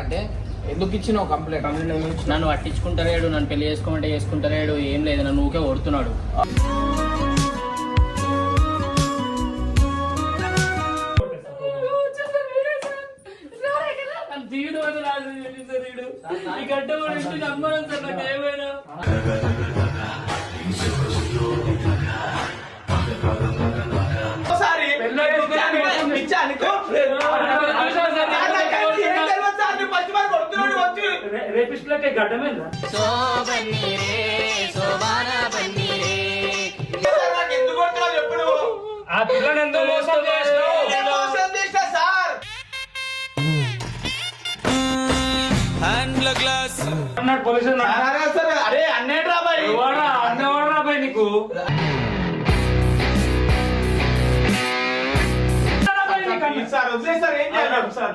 అంటే ఎందుకు ఇచ్చినావు కంప్లైంట్? నన్ను పట్టించుకుంటలేడు, నన్ను పెళ్లి చేసుకోమంటే చేసుకుంటలేడు, ఏం లేదు, నన్ను ఊకే కొడుతున్నాడు. రేపిస్టులకే గడ్డమేందా? ఆ పిల్లని ఎందుకు మోసం చేసినావు? అన్నాడు పోలీసు. అరే అన్నేడు రాబాయి అన్నవాడు రాబాయి నీకు. సార్ వదిలేదు సార్, ఏం చేయాలి సార్?